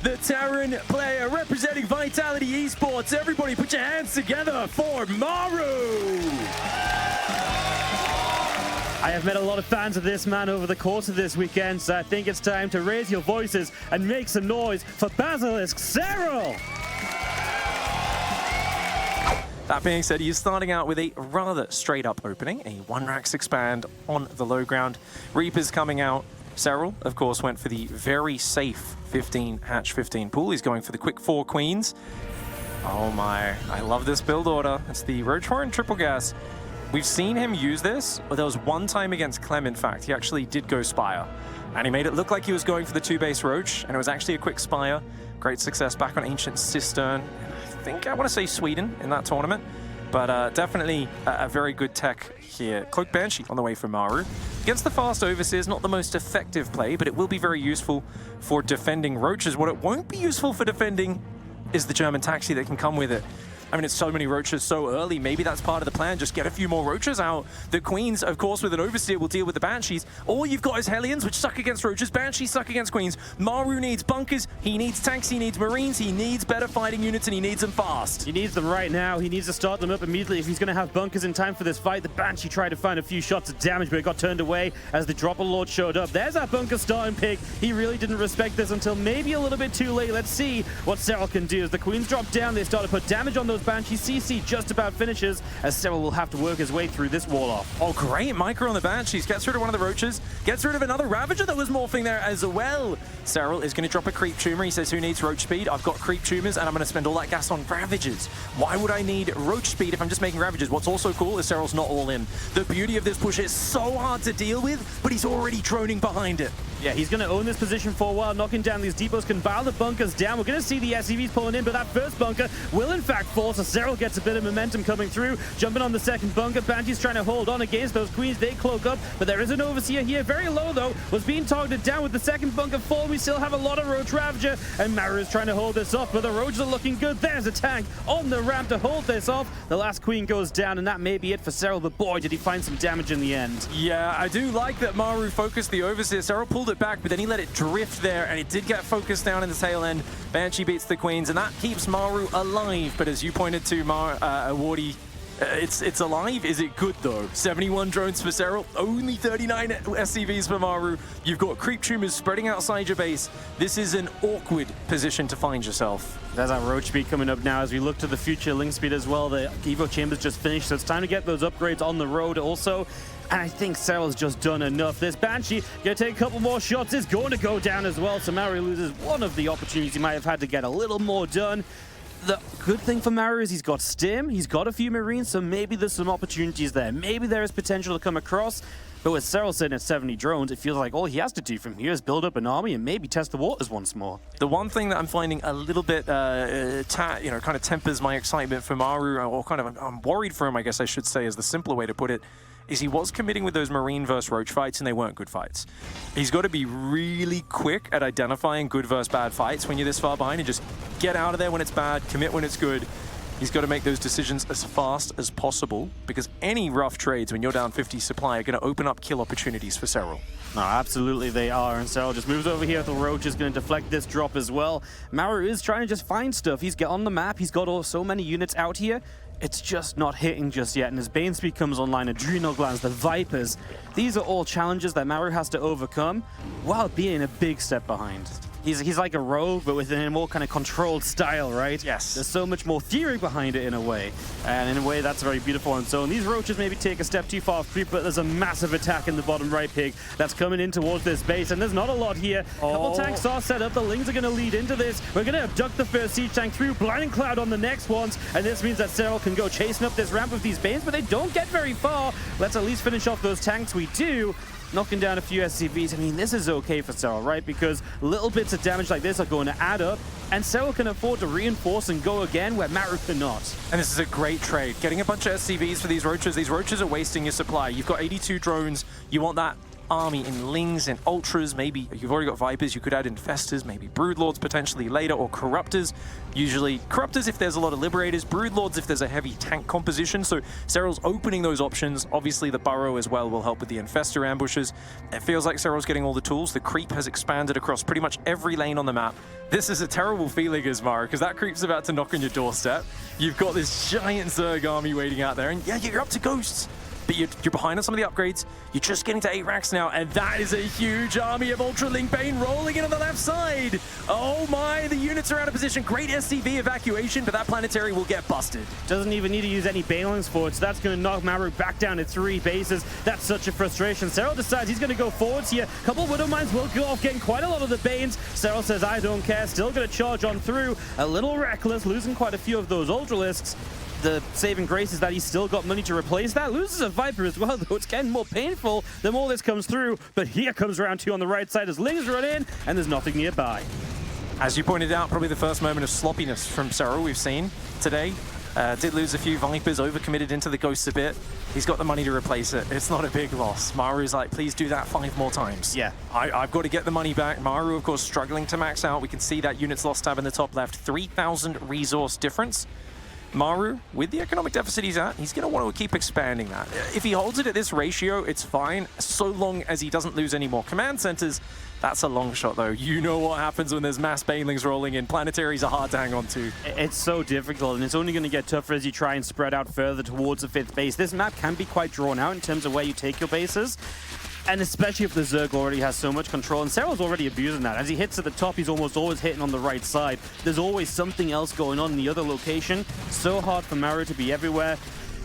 the Terran player representing Vitality Esports. Everybody put your hands together for Maru! I have met a lot of fans of this man over the course of this weekend, so I think it's time to raise your voices and make some noise for Basilisk Serral! That being said, he's starting out with a rather straight-up opening, a 1-Rax expand on the low ground. Reaper's coming out. Serral, of course, went for the very safe 15 hatch 15 pool. He's going for the quick 4 queens. Oh my, I love this build order. It's the Roach Warren triple gas. We've seen him use this, but there was one time against Clem, in fact. He actually did go Spire, and he made it look like he was going for the 2-base Roach, and it was actually a quick Spire. Great success back on Ancient Cistern. I think I want to say Sweden in that tournament, but definitely a very good tech here. Cloak Banshee on the way for Maru. Against the fast Overseers, not the most effective play, but it will be very useful for defending Roaches. What it won't be useful for defending is the German taxi that can come with it. I mean, it's so many Roaches so early. Maybe that's part of the plan. Just get a few more Roaches out. The Queens, of course, with an Overseer will deal with the Banshees. All you've got is Hellions, which suck against Roaches. Banshees suck against Queens. Maru needs bunkers. He needs tanks. He needs Marines. He needs better fighting units, and he needs them fast. He needs them right now. He needs to start them up immediately if he's going to have bunkers in time for this fight. The Banshee tried to find a few shots of damage, but it got turned away as the Dropper Lord showed up. There's our bunker starting pick. He really didn't respect this until maybe a little bit too late. Let's see what Serral can do. As the Queens drop down, they start to put damage on those Banshees. CC just about finishes, as Serral will have to work his way through this wall off. Oh, great micro on the Banshees. Gets rid of one of the Roaches. Gets rid of another Ravager that was morphing there as well. Serral is going to drop a Creep Tumor. He says, who needs Roach speed? I've got Creep Tumors, and I'm going to spend all that gas on Ravagers. Why would I need Roach speed if I'm just making Ravagers? What's also cool is Serral's not all in. The beauty of this push is so hard to deal with, but he's already droning behind it. Yeah, he's going to own this position for a while, knocking down these depots, can bow the bunkers down. We're going to see the SCVs pulling in, but that first bunker will in fact fall, so Serral gets a bit of momentum coming through, jumping on the second bunker. Banshee's trying to hold on against those Queens. They cloak up, but there is an Overseer here, very low though, was being targeted down with the second bunker fall. We still have a lot of Roach Ravager, and Maru is trying to hold this off, but the Roaches are looking good. There's a tank on the ramp to hold this off. The last Queen goes down, and that may be it for Serral, but boy, did he find some damage in the end. Yeah, I do like that Maru focused the Overseer. Serral pulled it back, but then he let it drift there, and it did get focused down in the tail end. Banshee beats the Queens, and that keeps Maru alive. But as you pointed to, Wardy, it's alive. Is it good though? 71 drones for Serral, only 39 SCVs for Maru. You've got Creep Tumors spreading outside your base. This is an awkward position to find yourself. There's our Roach speed coming up now as we look to the future Link speed as well. The Evo Chamber's just finished, so it's time to get those upgrades on the road also. And I think Serral's just done enough. This Banshee gonna take a couple more shots. It's going to go down as well, so Maru loses one of the opportunities he might have had to get a little more done. The good thing for Maru is he's got Stim, he's got a few Marines, so maybe there's some opportunities there. Maybe there is potential to come across. But with Serral sitting at 70 drones, it feels like all he has to do from here is build up an army and maybe test the waters once more. The one thing that I'm finding a little bit, kind of tempers my excitement for Maru, or kind of I'm worried for him, I guess I should say, is the simpler way to put it, is he was committing with those Marine versus Roach fights, and they weren't good fights. He's got to be really quick at identifying good versus bad fights when you're this far behind, and just get out of there when it's bad, commit when it's good. He's got to make those decisions as fast as possible, because any rough trades when you're down 50 supply are going to open up kill opportunities for Serral. No, absolutely they are, and Serral just moves over here. The Roach is going to deflect this drop as well. Maru is trying to just find stuff. He's got on the map. He's got so many units out here. It's just not hitting just yet, and as Bane Speed comes online, Adrenal Glands, the Vipers, these are all challenges that Maru has to overcome while being a big step behind. He's like a rogue, but with a more kind of controlled style, right? Yes. There's so much more theory behind it in a way. And in a way, that's very beautiful on its own. These Roaches maybe take a step too far off creep, but there's a massive attack in the bottom right pig that's coming in towards this base, and there's not a lot here. Couple tanks are set up. The Lings are going to lead into this. We're going to abduct the first siege tank through, Blinding Cloud on the next ones, and this means that Serral can go chasing up this ramp with these Banes, but they don't get very far. Let's at least finish off those tanks. We do. Knocking down a few SCVs. I mean, this is okay for Serral, right? Because little bits of damage like this are going to add up, and Serral can afford to reinforce and go again where Maru cannot. And this is a great trade. Getting a bunch of SCVs for these Roaches. These Roaches are wasting your supply. You've got 82 drones. You want that army in Lings and Ultras. Maybe you've already got Vipers, you could add Infestors, maybe Broodlords potentially later, or Corruptors. Usually Corruptors if there's a lot of Liberators, Broodlords if there's a heavy tank composition. So Serral's opening those options. Obviously the Burrow as well will help with the Infestor ambushes. It feels like Serral's getting all the tools. The creep has expanded across pretty much every lane on the map. This is a terrible feeling as Maru, because that creep's about to knock on your doorstep. You've got this giant Zerg army waiting out there, and yeah, you're up to Ghosts. But you're behind on some of the upgrades. You're just getting to 8 racks now, and that is a huge army of Ultra Link Bane rolling in on the left side. Oh my, the units are out of position. Great SCV evacuation, but that planetary will get busted. Doesn't even need to use any Banelings for it, so that's going to knock Maru back down to 3 bases. That's such a frustration. Serral decides he's going to go forwards here. A couple of Widow Mines will go off, getting quite a lot of the Banes. Serral says, I don't care. Still going to charge on through. A little reckless, losing quite a few of those Ultralisks. The saving grace is that he's still got money to replace that. Loses a Viper as well, though. It's getting more painful the more this comes through. But here comes round 2 on the right side as Lings run in, and there's nothing nearby. As you pointed out, probably the first moment of sloppiness from Serral we've seen today. Did lose a few Vipers, overcommitted into the Ghosts a bit. He's got the money to replace it. It's not a big loss. Maru's like, please do that 5 more times. Yeah. I've got to get the money back. Maru, of course, struggling to max out. We can see that units lost tab in the top left. 3,000 resource difference. Maru, with the economic deficit he's at, he's going to want to keep expanding that. If he holds it at this ratio, it's fine, so long as he doesn't lose any more command centers. That's a long shot, though. You know what happens when there's mass Banelings rolling in. Planetaries are hard to hang on to. It's so difficult, and it's only going to get tougher as you try and spread out further towards the 5th base. This map can be quite drawn out in terms of where you take your bases. And especially if the Zerg already has so much control, and Serral's already abusing that. As he hits at the top, he's almost always hitting on the right side. There's always something else going on in the other location. So hard for Maru to be everywhere.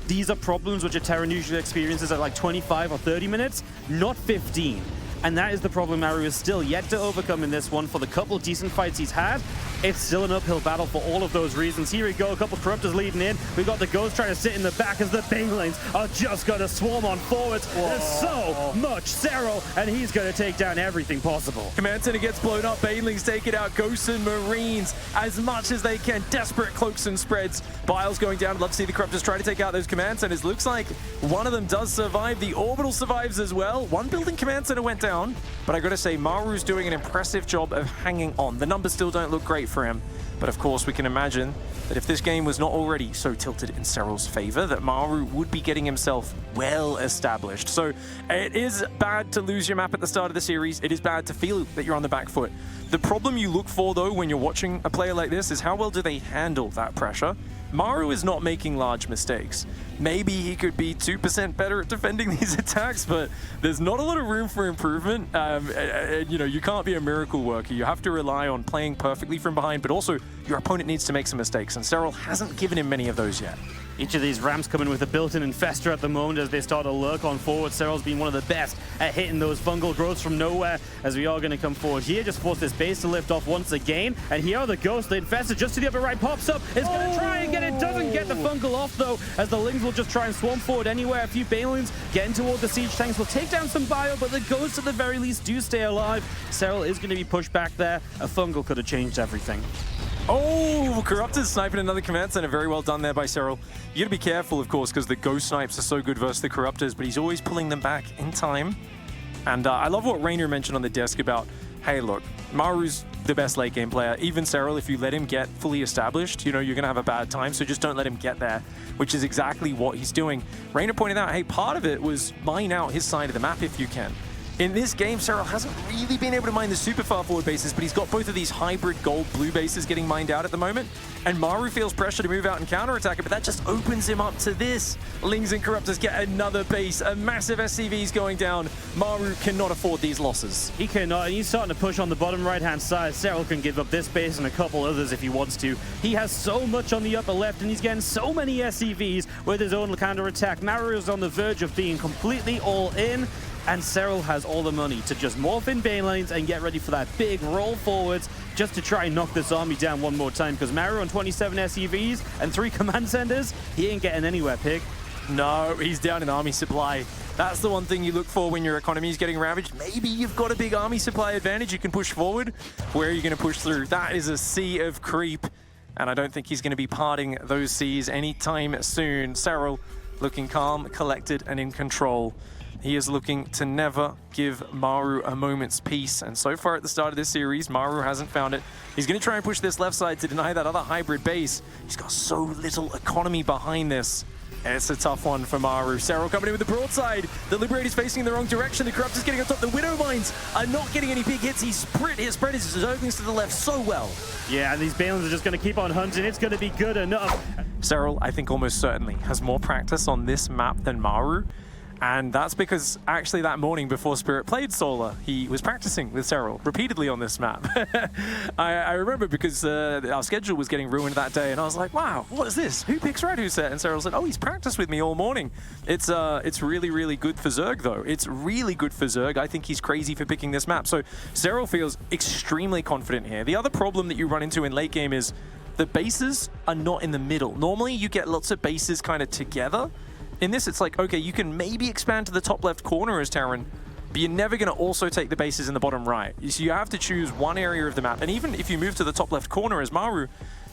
These are problems which a Terran usually experiences at like 25 or 30 minutes, not 15. And that is the problem Maru is still yet to overcome in this one. For the couple decent fights he's had, it's still an uphill battle for all of those reasons. Here we go, a couple Corruptors leading in. We've got the Ghost trying to sit in the back as the Banelings are just going to swarm on forwards. Whoa. There's so much Serral, and he's going to take down everything possible. Command Center gets blown up. Banelings take it out. Ghosts and Marines as much as they can. Desperate cloaks and spreads. Biles going down. Love to see the Corruptors try to take out those Command Centers. Looks like one of them does survive. The Orbital survives as well. One building Command Center went down, but I got to say, Maru's doing an impressive job of hanging on. The numbers still don't look great for him, but of course we can imagine that if this game was not already so tilted in Serral's favor, that Maru would be getting himself well established. So it is bad to lose your map at the start of the series. It is bad to feel that you're on the back foot. The problem you look for, though, when you're watching a player like this is how well do they handle that pressure. Maru is not making large mistakes. Maybe he could be 2% better at defending these attacks, but there's not a lot of room for improvement. You know, you can't be a miracle worker. You have to rely on playing perfectly from behind, but also your opponent needs to make some mistakes, and Serral hasn't given him many of those yet. Each of these ramps coming with a built-in infestor at the moment as they start to lurk on forward. Serral's been one of the best at hitting those fungal growths from nowhere as we are going to come forward here. Just force this base to lift off once again. And here are the ghosts. The infestor just to the upper right pops up. Is going to try and get it. Doesn't get the fungal off though, as the Lings will just try and swarm forward anywhere. A few Banelings getting toward the siege tanks will take down some bio, but the ghosts at the very least do stay alive. Serral is going to be pushed back there. A fungal could have changed everything. Oh, Corruptors sniping another command center. Very well done there by Serral. You gotta be careful, of course, because the Ghost snipes are so good versus the Corruptors, but he's always pulling them back in time. And I love what Rainer mentioned on the desk about, hey, look, Maru's the best late game player. Even Serral, if you let him get fully established, you know, you're gonna have a bad time, so just don't let him get there, which is exactly what he's doing. Rainer pointed out, hey, part of it was mine out his side of the map if you can. In this game, Serral hasn't really been able to mine the super far forward bases, but he's got both of these hybrid gold-blue bases getting mined out at the moment. And Maru feels pressure to move out and counterattack it, but that just opens him up to this. Lings and Corruptors get another base. A massive SCV's going down. Maru cannot afford these losses. He cannot, and he's starting to push on the bottom right-hand side. Serral can give up this base and a couple others if he wants to. He has so much on the upper left, and he's getting so many SCVs with his own counterattack. Maru is on the verge of being completely all in. And Serral has all the money to just morph in Banelings and get ready for that big roll forwards just to try and knock this army down one more time. Because Maru on 27 SCVs and 3 command centers, he ain't getting anywhere, Pig. No, he's down in army supply. That's the one thing you look for when your economy is getting ravaged. Maybe you've got a big army supply advantage. You can push forward. Where are you going to push through? That is a sea of creep. And I don't think he's going to be parting those seas anytime soon. Serral looking calm, collected, and in control. He is looking to never give Maru a moment's peace. And so far at the start of this series, Maru hasn't found it. He's going to try and push this left side to deny that other hybrid base. He's got so little economy behind this. It's a tough one for Maru. Serral coming in with the broadside. The Liberator's facing in the wrong direction. The Corrupt is getting on top. The Widow Mines are not getting any big hits. He's spread his openings to the left so well. Yeah, and these Balins are just going to keep on hunting. It's going to be good enough. Serral, I think almost certainly, has more practice on this map than Maru. And that's because actually that morning before Spirit played Solar, he was practicing with Serral repeatedly on this map. I remember because our schedule was getting ruined that day and I was like, wow, what is this? Who picks Red? Who said? And Serral said, oh, he's practiced with me all morning. It's really, really good for Zerg though. It's really good for Zerg. I think he's crazy for picking this map. So Serral feels extremely confident here. The other problem that you run into in late game is the bases are not in the middle. Normally you get lots of bases kind of together. In this, it's like, okay, you can maybe expand to the top left corner as Terran, but you're never going to also take the bases in the bottom right. So you have to choose one area of the map. And even if you move to the top left corner as Maru,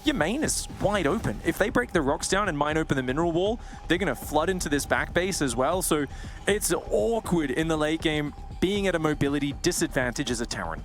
your main is wide open. If they break the rocks down and mine open the mineral wall, they're going to flood into this back base as well. So it's awkward in the late game, being at a mobility disadvantage as a Terran.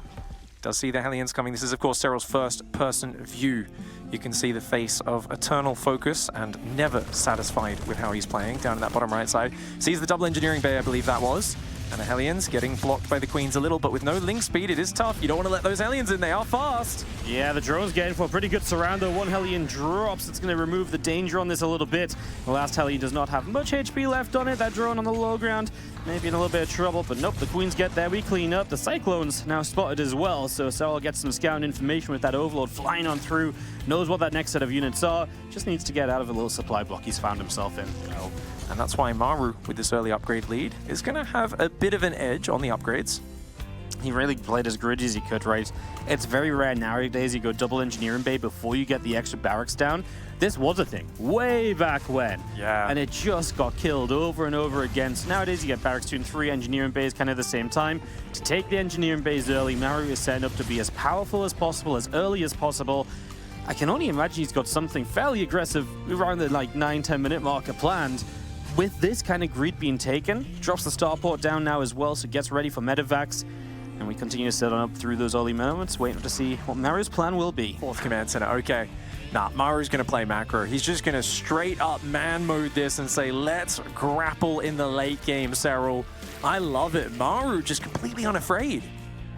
Does see the Hellions coming. This is, of course, Serral's first-person view. You can see the face of eternal focus and never satisfied with how he's playing down in that bottom right side. Sees the double engineering bay, I believe that was. And the Hellions getting blocked by the Queens a little, but with no link speed, it is tough. You don't want to let those Hellions in. They are fast. Yeah, the drone's getting for a pretty good surround, though. One Hellion drops. It's going to remove the danger on this a little bit. The last Hellion does not have much HP left on it. That drone on the low ground, maybe in a little bit of trouble, but nope, the Queens get there. We clean up. The Cyclone's now spotted as well, so Serral gets some scouting information with that Overlord flying on through. Knows what that next set of units are. Just needs to get out of a little supply block he's found himself in. And that's why Maru, with this early upgrade lead, is going to have a bit of an edge on the upgrades. He really played as gritty as he could, right? It's very rare nowadays you go double engineering bay before you get the extra barracks down. This was a thing way back when. Yeah. And it just got killed over and over again. So nowadays you get barracks 2 and 3 engineering bays kind of at the same time. To take the engineering bays early, Maru is setting up to be as powerful as possible, as early as possible. I can only imagine he's got something fairly aggressive around the 9-10 minute marker planned. With this kind of greed being taken, drops the starport down now as well, so gets ready for medevacs. And we continue to set on up through those early moments, waiting to see what Maru's plan will be. Fourth command center, okay. Nah, Maru's going to play macro. He's just going to straight up man mode this and say, let's grapple in the late game, Serral. I love it. Maru just completely unafraid.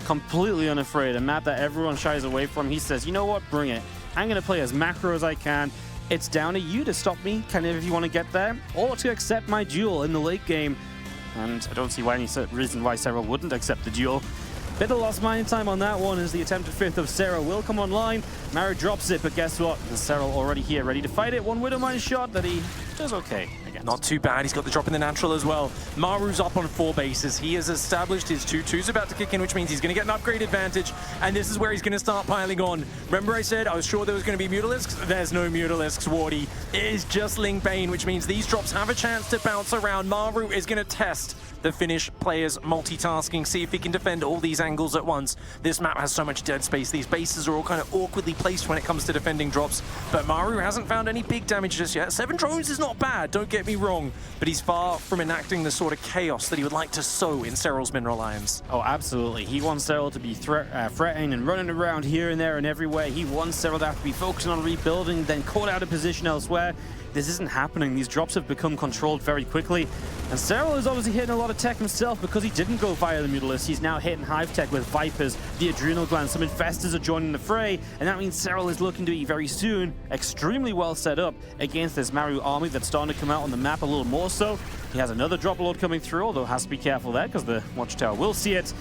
Completely unafraid. A map that everyone shies away from. He says, you know what, bring it. I'm going to play as macro as I can. It's down to you to stop me, kind of, if you want to get there, or to accept my duel in the late game. And I don't see any reason why Serral wouldn't accept the duel. Bit of lost mining time on that one as the attempted 5th of Serral will come online. Maru drops it, but guess what? The Serral already here, ready to fight it. One Widow Mine shot that he does okay against. Not too bad. He's got the drop in the natural as well. Maru's up on 4 bases. He has established his 2-2's about to kick in, which means he's going to get an upgrade advantage. And this is where he's going to start piling on. Remember I said I was sure there was going to be Mutalisks? There's no Mutalisks, Wardy. It is just Link Bane, which means these drops have a chance to bounce around. Maru is going to test the Finnish players multitasking, see if he can defend all these angles at once. This map has so much dead space. These bases are all kind of awkwardly placed when it comes to defending drops, but Maru hasn't found any big damage just yet. 7 drones is not bad, don't get me wrong, but he's far from enacting the sort of chaos that he would like to sow in Serral's Mineral Islands. Oh, absolutely. He wants Serral to be threatening and running around here and there and everywhere. He wants Serral to have to be focusing on rebuilding, then caught out of position elsewhere. This isn't happening. These drops have become controlled very quickly. And Serral is obviously hitting a lot of tech himself because he didn't go via the Mutalisk. He's now hitting Hive Tech with Vipers, the Adrenal Glands. Some Infestors are joining the fray, and that means Serral is looking to be very soon extremely well set up against this Maru army that's starting to come out on the map a little more so. He has another drop load coming through, although has to be careful there because the Watchtower will see it.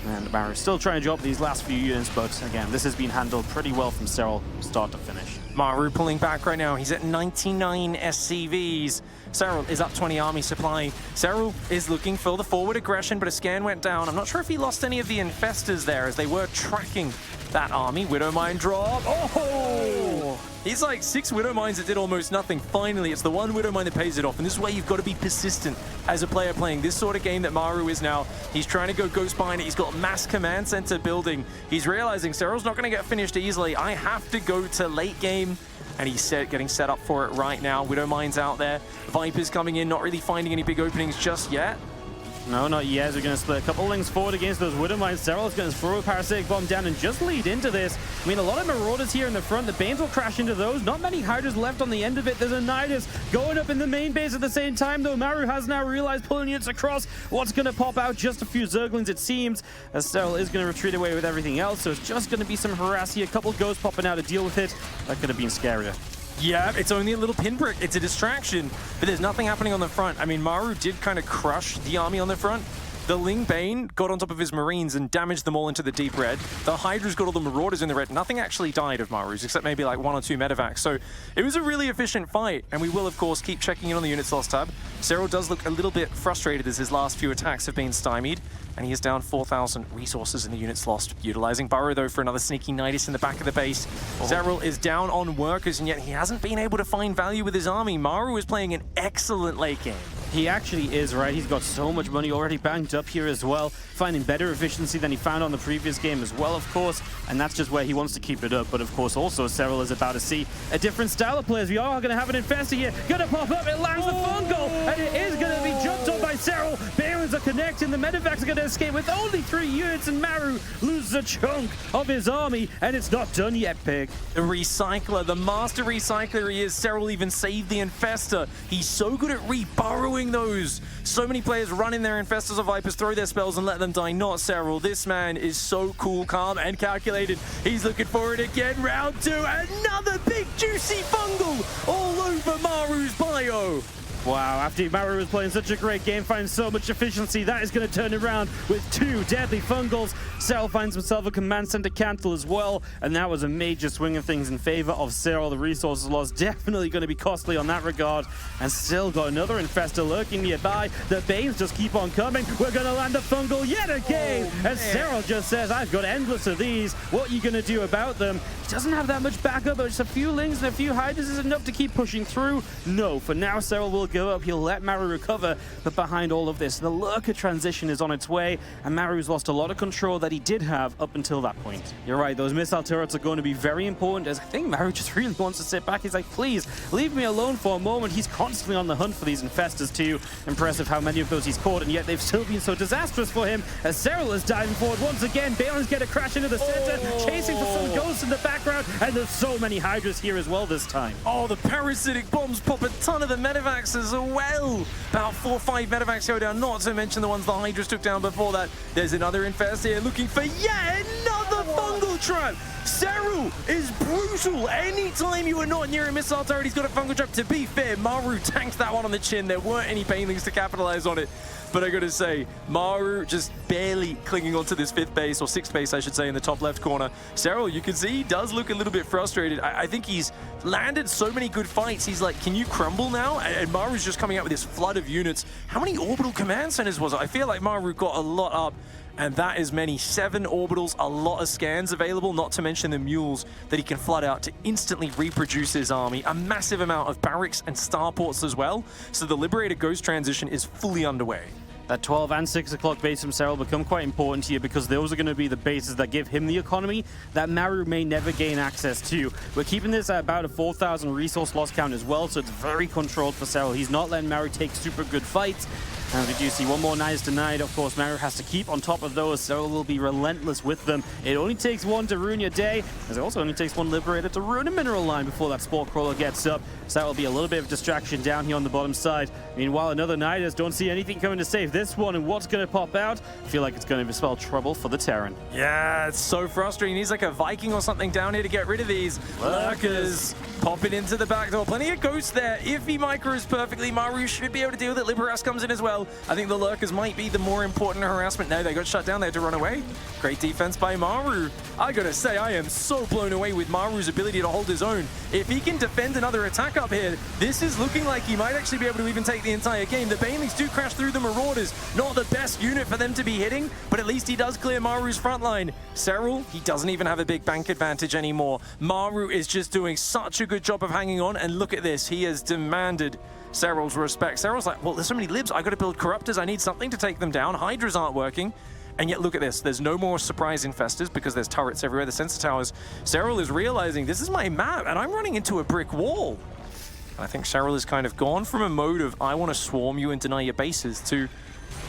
And Maru's still trying to drop these last few units, but again, this has been handled pretty well from Serral start to finish. Maru pulling back right now. He's at 99 SCVs. Serral is up 20 army supply. Serral is looking for the forward aggression, but a scan went down. I'm not sure if he lost any of the Infestors there as they were tracking that army. Widow Mine drop. Oh! He's like 6 Widow Mines that did almost nothing. Finally, it's the one Widow Mine that pays it off. And this is where you've got to be persistent as a player playing this sort of game that Maru is now. He's trying to go ghost behind it. He's got mass command center building. He's realizing Serral's not going to get finished easily. I have to go to late game. And he's getting set up for it right now. Widow Mine's out there. Viper's coming in, not really finding any big openings just yet. No, not yet. We're going to split a couple links forward against those Widow Mines. Serral's going to throw a Parasitic Bomb down and just lead into this. I mean, a lot of Marauders here in the front. The Banes will crash into those. Not many Hydras left on the end of it. There's a Nidus going up in the main base at the same time, though. Maru has now realized pulling units across. What's going to pop out? Just a few Zerglings, it seems, as Serral is going to retreat away with everything else. So it's just going to be some harass here. A couple ghosts popping out to deal with it. That could have been scarier. Yeah, it's only a little pinprick. It's a distraction, but there's nothing happening on the front. I mean, Maru did kind of crush the army on the front. The Ling Bane got on top of his Marines and damaged them all into the deep red. The Hydra's got all the Marauders in the red. Nothing actually died of Maru's, except maybe like 1 or 2 medevacs. So it was a really efficient fight, and we will, of course, keep checking in on the units lost tab. Serral does look a little bit frustrated as his last few attacks have been stymied, and he is down 4,000 resources in the units lost. Utilizing Burrow, though, for another sneaky Nidus in the back of the base. Serral is down on workers, and yet he hasn't been able to find value with his army. Maru is playing an excellent late game. He actually is, right? He's got so much money already banked up here as well, finding better efficiency than he found on the previous game as well, of course, and that's just where he wants to keep it up. But of course, also, Serral is about to see a different style of players. We are going to have an Infestor here, going to pop up, it lands the fungal, and it is going to be jumped on by Serral. Balins are connecting, the medevacs are going to escape with only 3 units, and Maru loses a chunk of his army, and it's not done yet, Pig. The Recycler, the master recycler he is. Serral even saved the Infestor. He's so good at reburrowing those. So many players run in their Infestors or Vipers, throw their spells and let them die. Not Serral. This man is so cool, calm, and calculated. He's looking for it again. Round 2. Another big juicy fungal all over Maru's bio. Wow, after Maru was playing such a great game, finds so much efficiency, that is going to turn around with 2 deadly fungals. Serral finds himself a command center cancel as well, and that was a major swing of things in favor of Serral. The resources lost definitely going to be costly on that regard, and still got another Infestor lurking nearby. The Banes just keep on coming. We're going to land a fungal yet again, and Serral just says, I've got endless of these. What are you going to do about them? He doesn't have that much backup, but just a few Lings and a few Hydras is enough to keep pushing through. No, for now, Serral will go up. He'll let Maru recover, but behind all of this, the Lurker transition is on its way, and Maru's lost a lot of control that he did have up until that point. You're right, those missile turrets are going to be very important, as I think Maru just really wants to sit back. He's like, please, leave me alone for a moment. He's constantly on the hunt for these Infestors too. Impressive how many of those he's caught, and yet they've still been so disastrous for him, as Serral is diving forward once again. Balins get a crash into the center, chasing for some ghosts in the background, and there's so many Hydras here as well this time. Oh, the parasitic bombs pop a ton of the medevacs as well. About 4 or 5 medevacs go down, not to mention the ones the Hydras took down before that. There's another Infest here looking for yet another fungal trap. Serral is brutal. Anytime you are not near a missile turret, he's got a fungal trap. To be fair, Maru tanked that one on the chin. There weren't any Banelings to capitalize on it. But I gotta say, Maru just barely clinging onto this 5th base, or 6th base, I should say, in the top left corner. Serral, you can see he does look a little bit frustrated. I think he's landed so many good fights. He's like, can you crumble now? And Maru's just coming out with this flood of units. How many orbital command centers was it? I feel like Maru got a lot up, and that is many. 7 orbitals, a lot of scans available, not to mention the mules that he can flood out to instantly reproduce his army. A massive amount of barracks and starports as well. So the Liberator Ghost transition is fully underway. That 12 and 6 o'clock base from Serral become quite important here, because those are going to be the bases that give him the economy that Maru may never gain access to. We're keeping this at about a 4,000 resource loss count as well, so it's very controlled for Serral. He's not letting Maru take super good fights. And we do see one more Nidus denied. Of course, Maru has to keep on top of those. Serral will be relentless with them. It only takes 1 to ruin your day, as it also only takes 1 Liberator to ruin a mineral line before that Spore Crawler gets up. So that will be a little bit of distraction down here on the bottom side. Meanwhile, another Nidus, don't see anything coming to save this one, and what's going to pop out? I feel like it's going to spell trouble for the Terran. Yeah, it's so frustrating. He's like a Viking or something down here to get rid of these Lurkers. Popping into the back door. Plenty of ghosts there. If he micros perfectly, Maru should be able to deal with it. Liberas comes in as well. I think the Lurkers might be the more important harassment. No, they got shut down. They had to run away. Great defense by Maru. I gotta say, I am so blown away with Maru's ability to hold his own. If he can defend another attack up here, this is looking like he might actually be able to even take the entire game. The Banelings do crash through the Marauders. Not the best unit for them to be hitting, but at least he does clear Maru's front line. Serral, he doesn't even have a big bank advantage anymore. Maru is just doing such a good job of hanging on, and look at this. He has demanded Serral's respect. Serral's like, well, there's so many libs. I got to build Corruptors. I need something to take them down. Hydras aren't working. And yet look at this. There's no more surprise infestors because there's turrets everywhere, the sensor towers. Serral is realizing this is my map and I'm running into a brick wall. I think Serral has kind of gone from a mode of I want to swarm you and deny your bases to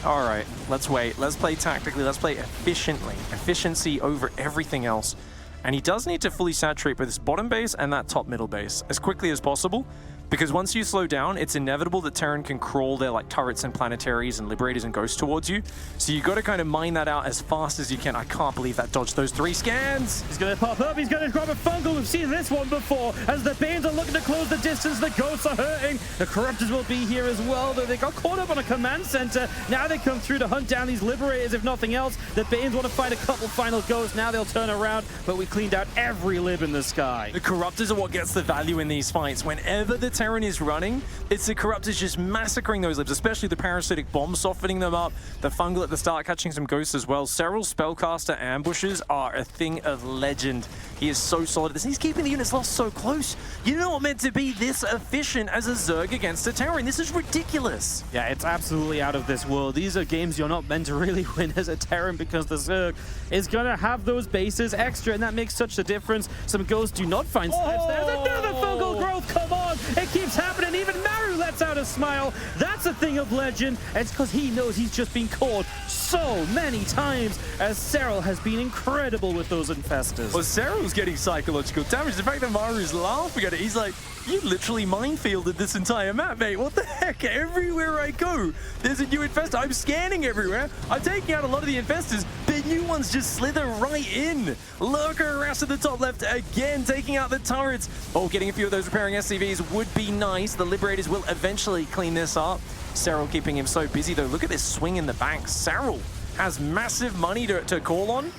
All right, let's wait. Let's play tactically. Let's play efficiently. Efficiency over everything else. And he does need to fully saturate both this bottom base and that top middle base as quickly as possible. Because once you slow down, it's inevitable that Terran can crawl their like turrets and planetaries and liberators and ghosts towards you. So you got to kind of mine that out as fast as you can. I can't believe that dodged those 3 scans. He's going to pop up. He's going to grab a fungal. We've seen this one before. As the Banes are looking to close the distance, the ghosts are hurting. The Corruptors will be here as well, though they got caught up on a command center. Now they come through to hunt down these liberators, if nothing else. The Banes want to find a couple final ghosts. Now they'll turn around, but we cleaned out every lib in the sky. The Corruptors are what gets the value in these fights. Whenever the Terran is running, it's the Corruptors just massacring those libs, especially the parasitic bomb softening them up, the fungal at the start catching some ghosts as well. Serral's spellcaster ambushes are a thing of legend. He is so solid at this. He's keeping the units lost so close. You're not meant to be this efficient as a Zerg against a Terran. This is ridiculous. Yeah, it's absolutely out of this world. These are games you're not meant to really win as a Terran because the Zerg is going to have those bases extra, and that makes such a difference. Some ghosts do not find snipes. There's another fungal growth. Come on. It keeps happening. Even Maru lets out a smile. That's a thing of legend. It's because he knows he's just been caught so many times, as Serral has been incredible with those infestors. Well, Serral's getting psychological damage. The fact that Maru's laughing at it, he's like, you literally minefielded this entire map, mate. What the heck? Everywhere I go, there's a new infestor. I'm scanning everywhere. I'm taking out a lot of the infestors. The new ones just slither right in. Lurker harass at the top left again, taking out the turrets. Oh, getting a few of those repairing SCVs would be nice. The Liberators will eventually clean this up. Serral keeping him so busy, though. Look at this swing in the bank. Serral has massive money to call on,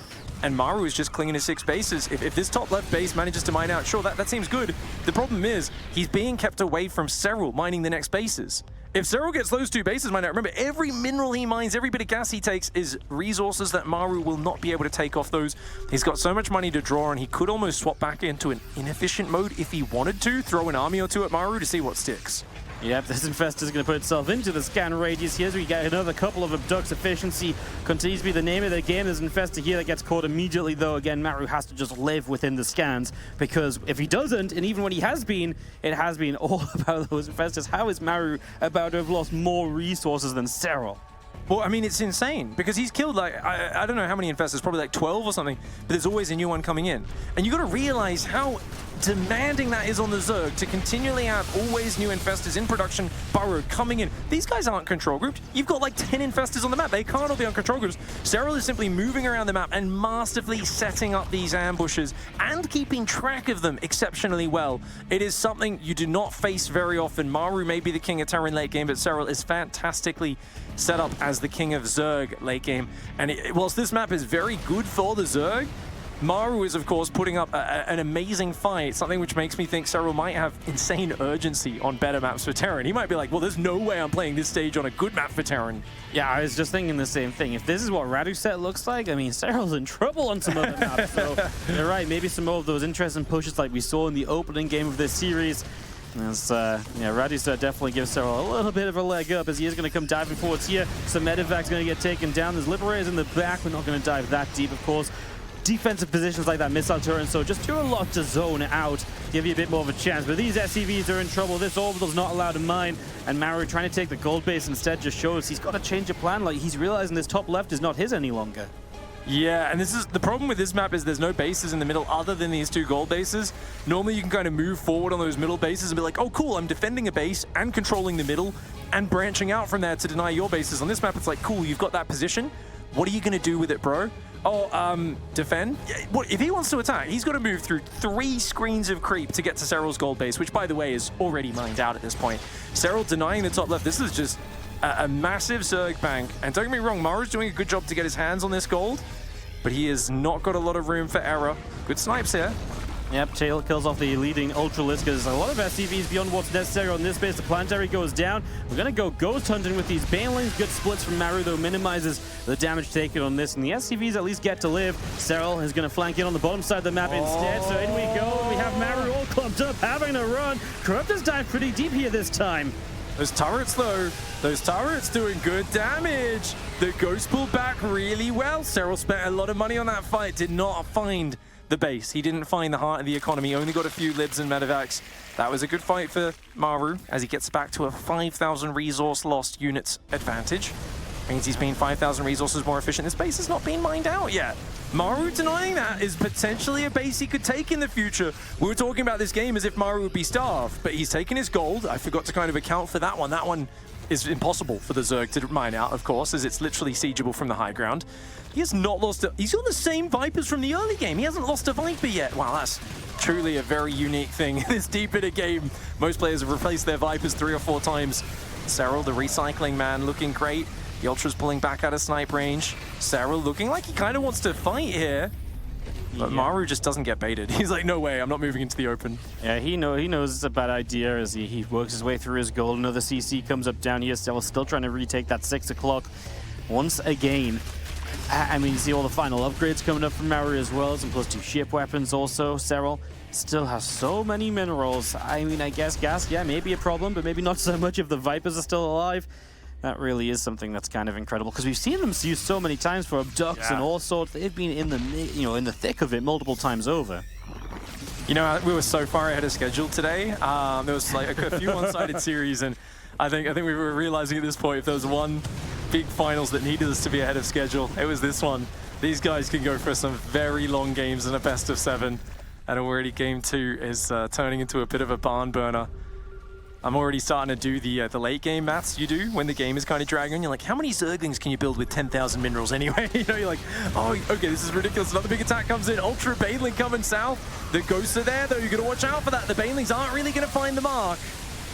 and Maru is just clinging to 6 bases. If this top left base manages to mine out, sure, that seems good. The problem is, he's being kept away from Serral mining the next bases. If Serral gets those 2 bases mined out, remember, every mineral he mines, every bit of gas he takes is resources that Maru will not be able to take off those. He's got so much money to draw, and he could almost swap back into an inefficient mode if he wanted to, throw an army or 2 at Maru to see what sticks. Yep, this infestor is going to put itself into the scan radius here, so we get another couple of abducts. Efficiency continues to be the name of the game. There's an infestor here that gets caught immediately, though. Again, Maru has to just live within the scans, because if he doesn't, and even when he has been, it has been all about those infestors. How is Maru about to have lost more resources than Serral? Well, I mean, it's insane, because he's killed, like, I don't know how many infestors, probably like 12 or something, but there's always a new one coming in. And you got to realize how demanding that is on the Zerg to continually have always new infestors in production, burrowed, coming in. These guys aren't control grouped. You've got like 10 infestors on the map. They can't all be on control groups. Serral is simply moving around the map and masterfully setting up these ambushes and keeping track of them exceptionally well. It is something you do not face very often. Maru may be the king of Terran late game, but Serral is fantastically set up as the king of Zerg late game. And whilst this map is very good for the Zerg, Maru is, of course, putting up an amazing fight, something which makes me think Serral might have insane urgency on better maps for Terran. He might be like, well, there's no way I'm playing this stage on a good map for Terran. Yeah, I was just thinking the same thing. If this is what Radu's set looks like, I mean, Serral's in trouble on some other maps. So you're right, maybe some more of those interesting pushes like we saw in the opening game of this series. As, yeah, Radu's definitely gives Serral a little bit of a leg up, as he is going to come diving forwards here. Some medevac's going to get taken down. There's Liberators in the back. We're not going to dive that deep, of course. Defensive positions like that missile turret, so just do a lot to zone out, give you a bit more of a chance. But these SCVs are in trouble. This orbital's not allowed to mine, and Maru trying to take the gold base instead just shows he's got to change a plan. Like, he's realizing this top left is not his any longer. Yeah, and this is the problem with this map is there's no bases in the middle other than these 2 gold bases. Normally you can kind of move forward on those middle bases and be like, oh cool, I'm defending a base and controlling the middle and branching out from there to deny your bases. On this map it's like, cool, you've got that position. What are you going to do with it, bro? Oh, defend? What, if he wants to attack, he's got to move through 3 screens of creep to get to Serral's gold base, which, by the way, is already mined out at this point. Serral denying the top left. This is just a massive Zerg bank. And don't get me wrong, Maru's doing a good job to get his hands on this gold, but he has not got a lot of room for error. Good snipes here. Yep, Tail kills off the leading Ultralisk, because a lot of SCVs beyond what's necessary on this base. The planetary goes down. We're going to go ghost hunting with these Banelings. Good splits from Maru, though, minimizes the damage taken on this. And the SCVs at least get to live. Serral is going to flank in on the bottom side of the map instead. So in we go. We have Maru all clumped up, having to run. Corruptors dive pretty deep here this time. Those turrets, though, those turrets doing good damage. The ghost pulled back really well. Serral spent a lot of money on that fight, did not find the base. He didn't find the heart of the economy, only got a few libs and medevacs. That was a good fight for Maru as he gets back to a 5,000 resource lost units advantage. Means he's been 5,000 resources more efficient. This base has not been mined out yet. Maru denying that is potentially a base he could take in the future. We were talking about this game as if Maru would be starved, but he's taken his gold. I forgot to kind of account for that one. That one is impossible for the Zerg to mine out, of course, as it's literally siegeable from the high ground. He has not lost a... He's got the same Vipers from the early game. He hasn't lost a Viper yet. Wow, that's truly a very unique thing. This deep in a game, most players have replaced their Vipers 3 or 4 times. Serral, the recycling man, looking great. The Ultra's pulling back out of snipe range. Serral looking like he kind of wants to fight here. But Maru just doesn't get baited. He's like, no way, I'm not moving into the open. Yeah, he knows it's a bad idea as he works his way through his gold. Another CC comes up down here. Serral still trying to retake that 6 o'clock once again. I mean, you see all the final upgrades coming up from Maru as well. Some +2 ship weapons also. Serral still has so many minerals. I mean, I guess gas, yeah, maybe a problem, but maybe not so much if the Vipers are still alive. That really is something that's kind of incredible because we've seen them used so many times for abducts and all sorts. They've been in the in the thick of it multiple times over. You know, we were so far ahead of schedule today. There was like a few one-sided series, and I think we were realizing at this point if there was one big finals that needed us to be ahead of schedule, it was this one. These guys can go for some very long games in a best of 7, and already game 2 is turning into a bit of a barn burner. I'm already starting to do the late game maths you do when the game is kind of dragging on. You're like, how many Zerglings can you build with 10,000 minerals anyway? You know, you're like, oh, okay, this is ridiculous. Another big attack comes in. Ultra Baneling coming south. The ghosts are there, though. You're going to watch out for that. The Banelings aren't really going to find the mark.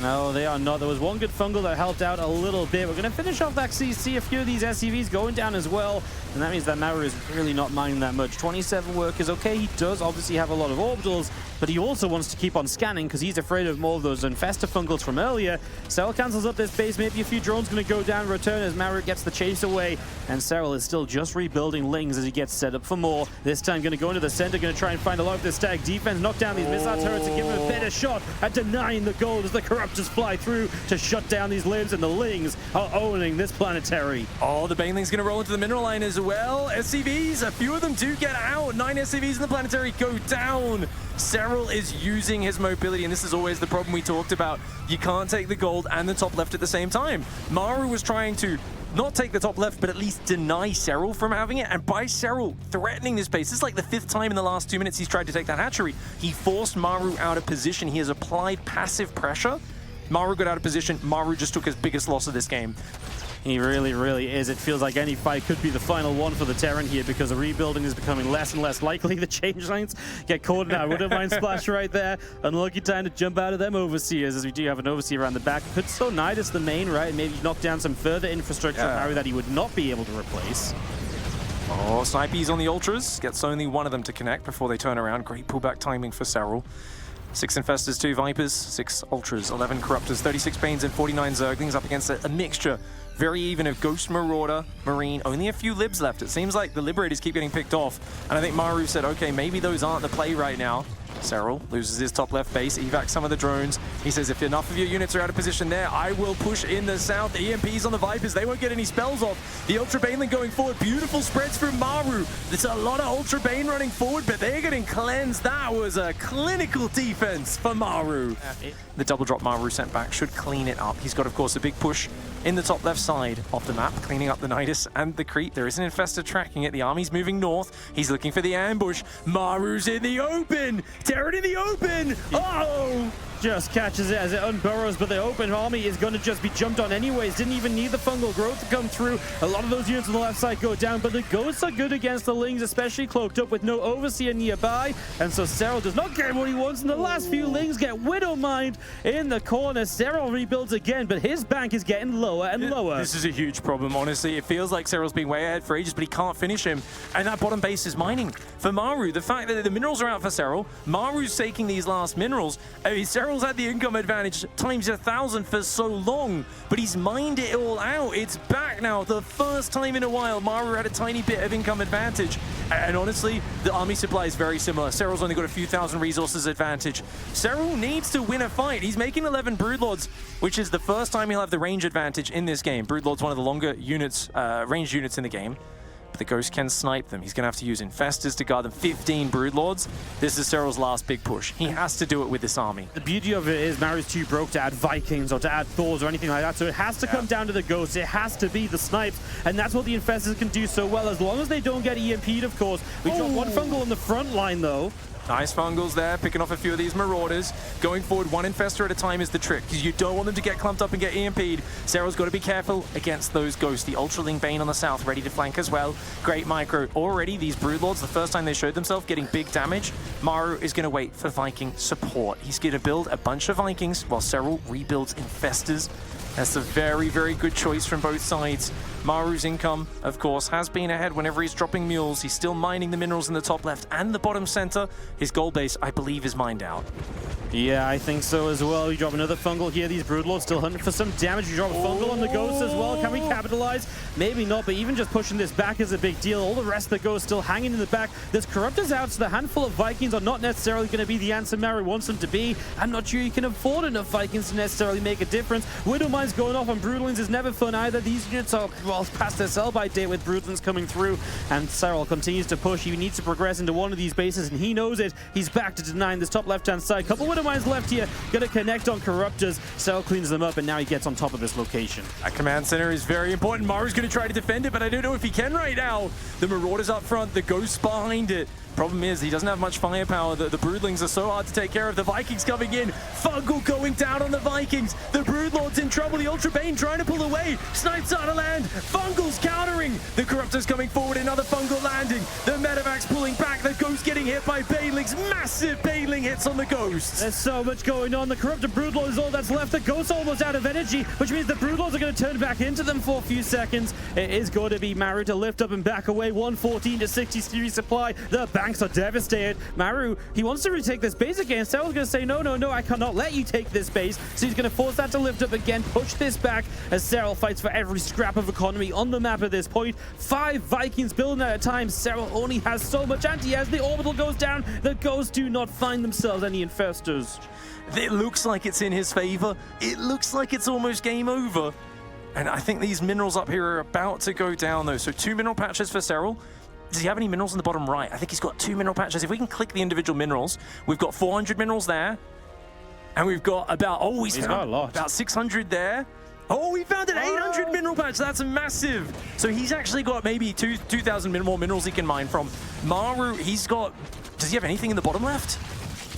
No, they are not. There was one good fungal that helped out a little bit. We're going to finish off that CC. A few of these SCVs going down as well. And that means that Maru is really not mining that much. 27 workers. Okay, he does obviously have a lot of orbitals, but he also wants to keep on scanning because he's afraid of more of those infestor fungals from earlier. Serral cancels up this base. Maybe a few drones going to go down, return as Maru gets the chase away. And Serral is still just rebuilding Lings as he gets set up for more. This time going to go into the center, going to try and find a lot of this stag defense, knock down these missile turrets and give him a better shot at denying the gold as the Corruptors fly through to shut down these limbs, and the Lings are owning this planetary. Oh, the Baneling's going to roll into the mineral line as well. SCVs, a few of them do get out. 9 SCVs in the planetary go down. Serral is using his mobility, and this is always the problem we talked about. You can't take the gold and the top left at the same time. Maru was trying to not take the top left, but at least deny Serral from having it. And by Serral threatening this base, this is like the 5th time in the last 2 minutes he's tried to take that hatchery. He forced Maru out of position. He has applied passive pressure. Maru got out of position. Maru just took his biggest loss of this game. He really, really is. It feels like any fight could be the final one for the Terran here because the rebuilding is becoming less and less likely. The changelings get caught in that Wouldn't splash right there. Unlucky time to jump out of them Overseers, as we do have an Overseer around the back. Could still Nidus the main, right? Maybe knock down some further infrastructure of Maru that he would not be able to replace. Oh, Snipey's on the Ultras. Gets only one of them to connect before they turn around. Great pullback timing for Serral. 6 Infestors, 2 Vipers, 6 Ultras, 11 Corruptors, 36 Banes, and 49 Zerglings up against a mixture, very even, of Ghost, Marauder, Marine. Only a few Libs left. It seems like the Liberators keep getting picked off, and I think Maru said, okay, maybe those aren't the play right now. Serral loses his top left base, evacs some of the drones. He says, if enough of your units are out of position there, I will push in the south. The EMPs on the Vipers, they won't get any spells off. The Ultra Baneling going forward. Beautiful spreads from Maru. There's a lot of Ultra Bane running forward, but they're getting cleansed. That was a clinical defense for Maru. The double drop Maru sent back should clean it up. He's got, of course, a big push in the top left side of the map, cleaning up the Nidus and the creep. There is an Infestor tracking it. The army's moving north. He's looking for the ambush. Maru's in the open. Terran in the open. Oh! Just catches it as it unburrows, but the open army is going to just be jumped on anyways. Didn't even need the fungal growth to come through. A lot of those units on the left side go down, but the ghosts are good against the Lings, especially cloaked up with no Overseer nearby. And so Serral does not get what he wants, and the last few Lings get Widow Mined in the corner. Serral rebuilds again, but his bank is getting lower and lower. This is a huge problem, honestly. It feels like Serral's been way ahead for ages, but he can't finish him. And that bottom base is mining for Maru. The fact that the minerals are out for Serral, Maru's taking these last minerals. I mean, Serral's had the income advantage times 1,000 for so long, but he's mined it all out. It's back now. The first time in a while, Maru had a tiny bit of income advantage. And honestly, the army supply is very similar. Serral's only got a few thousand resources advantage. Serral needs to win a fight. He's making 11 Broodlords, which is the first time he'll have the range advantage in this game. Broodlord's one of the longer units, ranged units in the game. but the Ghost can snipe them. He's going to have to use Infestors to guard them. 15 Broodlords. This is Serral's last big push. He has to do it with this army. The beauty of it is Maru's too broke to add Vikings or to add Thors or anything like that, so it has to come down to the Ghosts. It has to be the snipes, and that's what the Infestors can do so well, as long as they don't get EMP'd, of course. We drop one Fungal on the front line, though. Nice Fungals there, picking off a few of these Marauders. Going forward, one Infestor at a time is the trick, because you don't want them to get clumped up and get EMP'd. Serral's got to be careful against those Ghosts. The Ultraling Bane on the south, ready to flank as well. Great micro. Already, these Broodlords, the first time they showed themselves, getting big damage. Maru is going to wait for Viking support. He's going to build a bunch of Vikings, while Serral rebuilds Infestors. That's a very, very good choice from both sides. Maru's income, of course, has been ahead whenever he's dropping mules. He's still mining the minerals in the top left and the bottom center. His gold base, I believe, is mined out. Yeah, I think so as well. You drop another Fungal here. These Broodlords still hunting for some damage. You drop a Fungal on the Ghosts as well. Can we capitalize? Maybe not, but even just pushing this back is a big deal. All the rest of the Ghosts still hanging in the back. There's Corruptors out, so the handful of Vikings are not necessarily going to be the answer Maru wants them to be. I'm not sure you can afford enough Vikings to necessarily make a difference. Widowmines going off on Broodlings is never fun either. These units are, well, past their sell-by date with Broodlings coming through, and Serral continues to push. He needs to progress into one of these bases, and he knows it. He's back to denying this top left-hand side. Couple Widowmines left here. Gonna connect on Corruptors. Serral cleans them up, and now he gets on top of this location. That command center is very important. Maru's going to try to defend it, but I don't know if he can right now. The Marauders up front, the Ghosts behind it. Problem is, he doesn't have much firepower. The Broodlings are so hard to take care of. The Vikings coming in. Fungal going down on the Vikings. The Broodlord's in trouble. The Ultra Bane trying to pull away. Snipes out of land. Fungal's countering. The Corruptors coming forward. Another Fungal landing. The Medivacs pulling back. The Ghost getting hit by Banelings. Massive Baneling hits on the Ghosts. There's so much going on. The Corrupted Broodlord is all that's left. The Ghost's almost out of energy, which means the Broodlords are going to turn back into them for a few seconds. It is going to be Maru to lift up and back away. 114 to 60 series supply. The banks are devastated. Maru, he wants to retake this base again. Serral's going to say, no, I cannot let you take this base. So he's going to force that to lift up again, push this back as Serral fights for every scrap of economy on the map at this point. 5 Vikings building at a time. Serral only has so much anti as the orbital goes down. The Ghosts do not find themselves any Infestors. It looks like it's in his favor. It looks like it's almost game over. And I think these minerals up here are about to go down, though. So 2 mineral patches for Serral. Does he have any minerals in the bottom right? I think he's got 2 mineral patches. If we can click the individual minerals, we've got 400 minerals there. And we've got about, he's got a lot. About 600 there. Oh, we found an 800 mineral patch. That's massive. So he's actually got maybe 2,000 more minerals he can mine from. Maru, does he have anything in the bottom left?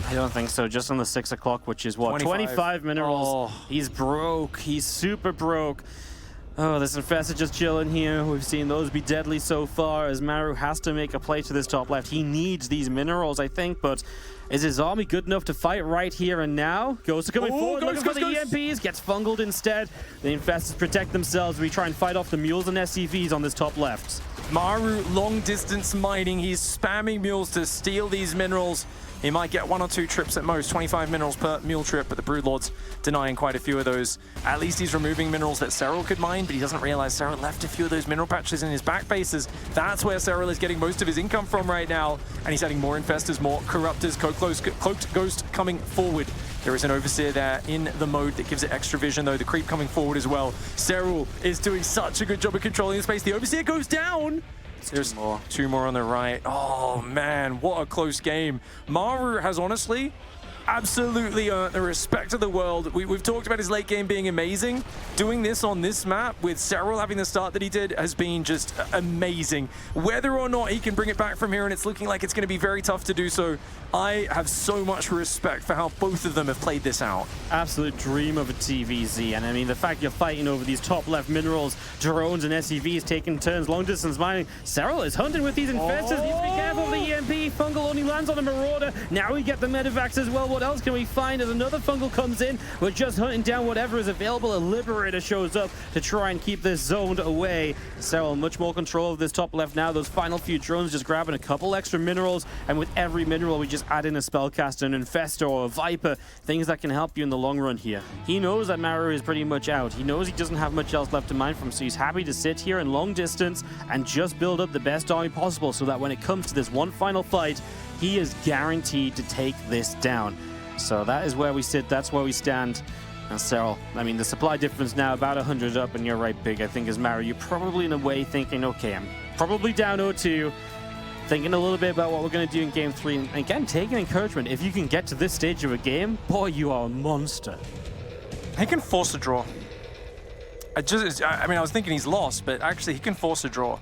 I don't think so. Just on the 6 o'clock, which is what? 25 minerals. He's broke. He's super broke. Oh, this Infestor just chilling here. We've seen those be deadly so far as Maru has to make a play to this top left. He needs these minerals, I think, but is his army good enough to fight right here and now? Ghosts are coming forward, looking for the EMPs, gets fungled instead. The Infestors protect themselves. We try and fight off the mules and SCVs on this top left. Maru, long distance mining. He's spamming mules to steal these minerals. He might get 1 or 2 trips at most, 25 minerals per mule trip, but the Broodlord's denying quite a few of those. At least he's removing minerals that Serral could mine, but he doesn't realize Serral left a few of those mineral patches in his back bases. That's where Serral is getting most of his income from right now. And he's adding more Infestors, more Corruptors, Cloaked Ghost coming forward. There is an Overseer there in the mode that gives it extra vision, though. The creep coming forward as well. Serral is doing such a good job of controlling the space. The Overseer goes down. There's 2 more on the right. Oh, man, what a close game. Maru has honestly absolutely earned the respect of the world. We've talked about his late game being amazing. Doing this on this map with Serral having the start that he did has been just amazing. Whether or not he can bring it back from here, and it's looking like it's going to be very tough to do so, I have so much respect for how both of them have played this out. Absolute dream of a TVZ. And I mean, the fact you're fighting over these top left minerals, drones and SCVs taking turns, long distance mining. Serral is hunting with these Infestors. Needs to be careful of the EMP. Fungal only lands on a Marauder. Now we get the Medivacs as well. What else can we find as another Fungal comes in? We're just hunting down whatever is available. A Liberator shows up to try and keep this zoned away. Serral much more control of this top left now. Those final few drones just grabbing a couple extra minerals, and with every mineral we just add in a Spellcaster, an Infestor, or a Viper, things that can help you in the long run here. He knows that Maru is pretty much out. He knows he doesn't have much else left to mine from, so he's happy to sit here in long distance and just build up the best army possible so that when it comes to this one final fight, he is guaranteed to take this down. So that is where we sit. That's where we stand. And Serral, I mean, the supply difference now about 100 up in your right big, I think, is Maru. You're probably in a way thinking, okay, I'm probably down 0-2, thinking a little bit about what we're going to do in game 3. And again, taking encouragement. If you can get to this stage of a game, boy, you are a monster. He can force a draw. I mean, I was thinking he's lost, but actually he can force a draw.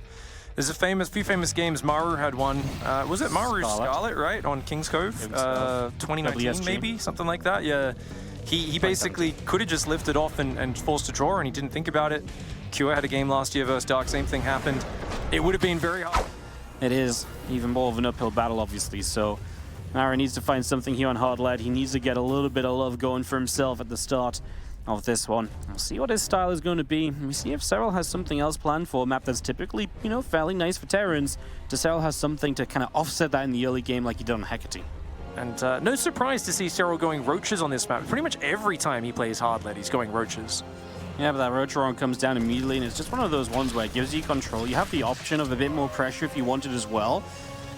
There's a few famous games. Maru had one. Was it Maru Scarlet, right? On King's Cove? 2019, maybe? Something like that, yeah. He basically could have just lifted off and forced a draw, and he didn't think about it. Cure had a game last year versus Dark, same thing happened. It would have been very hard. It is even more of an uphill battle, obviously, so Maru needs to find something here on hard lead. He needs to get a little bit of love going for himself at the start of this one. We'll see what his style is going to be. We see if Serral has something else planned for a map that's typically, you know, fairly nice for Terrans. Does Serral has something to kind of offset that in the early game like he did on Hecate? And no surprise to see Serral going roaches on this map. Pretty much every time he plays hard lead, he's going roaches. Yeah, but that roach round comes down immediately, and it's just one of those ones where it gives you control. You have the option of a bit more pressure if you want it as well.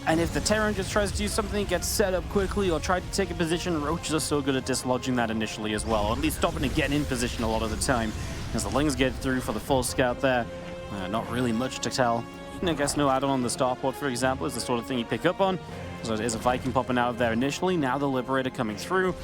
And if the Terran just tries to do something, gets set up quickly or try to take a position, roaches are so good at dislodging that initially as well, or at least stopping it getting in position a lot of the time. As the Lings get through for the full scout there, not really much to tell. I guess no add-on on the starport, for example, is the sort of thing you pick up on. So it is a Viking popping out there initially, now the Liberator coming through.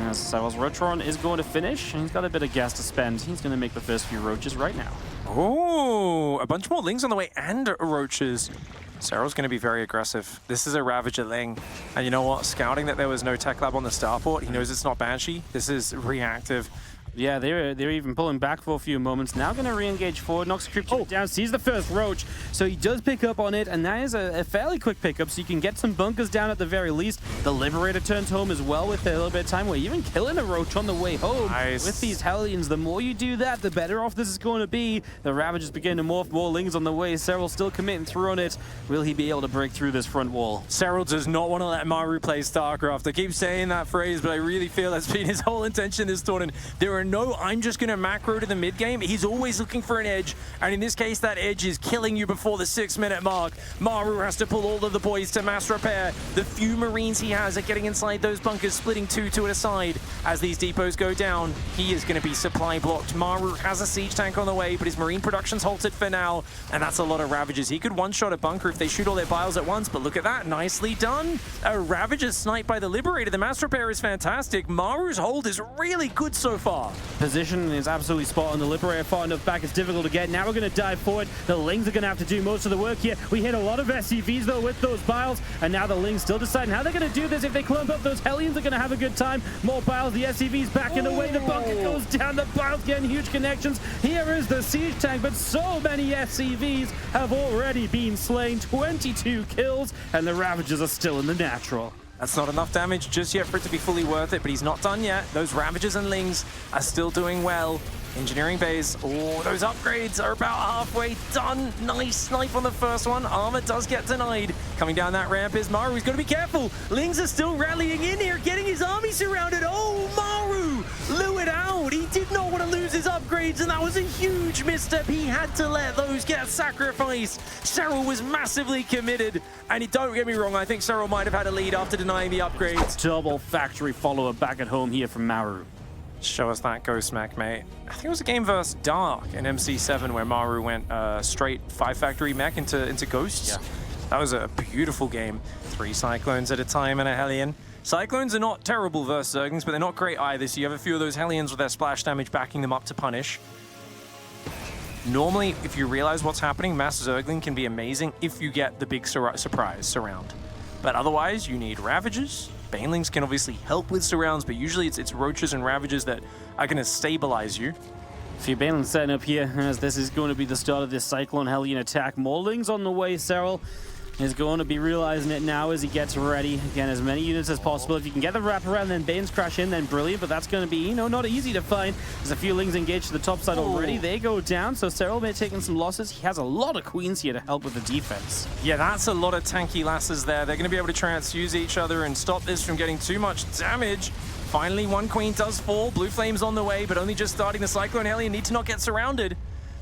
As Serral's Rotron is going to finish, and he's got a bit of gas to spend. He's going to make the first few roaches right now. Oh, a bunch more Lings on the way and roaches. Serral's going to be very aggressive. This is a Ravager Ling. And you know what? Scouting that there was no tech lab on the starport, he knows it's not Banshee. This is reactive. Yeah, they're even pulling back for a few moments. Now going to re-engage forward. Knocks Creep down, sees the first roach. So he does pick up on it, and that is a fairly quick pickup, so you can get some bunkers down at the very least. The Liberator turns home as well with a little bit of time. We're even killing a roach on the way home. Nice. With these Hellions, the more you do that, the better off this is going to be. The Ravagers begin to morph, more Lings on the way. Serral still committing through on it. Will he be able to break through this front wall? Serral does not want to let Maru play StarCraft. I keep saying that phrase, but I really feel that's been his whole intention this tournament. There are no, I'm just going to macro to the mid game. He's always looking for an edge, and in this case, that edge is killing you before the 6-minute mark. Maru has to pull all of the boys to mass repair. The few Marines he has are getting inside those bunkers, splitting two to a side. As these depots go down, he is going to be supply blocked. Maru has a siege tank on the way, but his Marine production's halted for now, and that's a lot of Ravagers. He could one-shot a bunker if they shoot all their biles at once, but look at that, nicely done. A Ravager sniped by the Liberator. The mass repair is fantastic. Maru's hold is really good so far. Position is absolutely spot on. The Liberator far enough back, it's difficult to get. Now we're going to dive forward. The Lings are going to have to do most of the work here. We hit a lot of SCVs though with those biles, and now the Lings still deciding how they're going to do this. If they clump up, those Hellions are going to have a good time. More biles, the SCVs backing away. The bunker goes down, the biles getting huge connections. Here is the siege tank, but so many SCVs have already been slain. 22 kills, and the Ravagers are still in the natural. That's not enough damage just yet for it to be fully worth it, but he's not done yet. Those Ravagers and Lings are still doing well. Engineering bays, oh, those upgrades are about halfway done. Nice snipe on the first one. Armor does get denied. Coming down that ramp is Maru. He's got to be careful. Lings are still rallying in here, getting his army surrounded. Oh, Maru blew it out. He did not want to lose his upgrades, and that was a huge misstep. He had to let those get sacrificed. Serral was massively committed, and don't get me wrong, I think Serral might have had a lead after denying the upgrades. Double factory follower back at home here from Maru. Show us that ghost mech, mate. I think it was a game versus Dark in MC7 where Maru went straight 5-factory mech into ghosts. Yeah. That was a beautiful game. 3 Cyclones at a time and a Hellion. Cyclones are not terrible versus Zerglings, but they're not great either, so you have a few of those Hellions with their splash damage backing them up to punish. Normally, if you realize what's happening, Mass Zergling can be amazing if you get the big surprise surround. But otherwise, you need Ravagers. Banelings can obviously help with surrounds, but usually it's Roaches and Ravagers that are going to stabilize you. A few Banelings setting up here, as this is going to be the start of this Cyclone Hellion attack. More Lings on the way. Serral is going to be realizing it now as he gets ready. Again, as many units as possible. If you can get the wraparound, then Banes crash in, then brilliant, but that's going to be, you know, not easy to find. There's a few Lings engaged to the top side already. They go down, so Serral may have taken some losses. He has a lot of Queens here to help with the defense. Yeah, that's a lot of tanky lasses there. They're going to be able to transfuse each other and stop this from getting too much damage. Finally, one Queen does fall. Blue Flame's on the way, but only just starting. The Cyclone Hellion need to not get surrounded.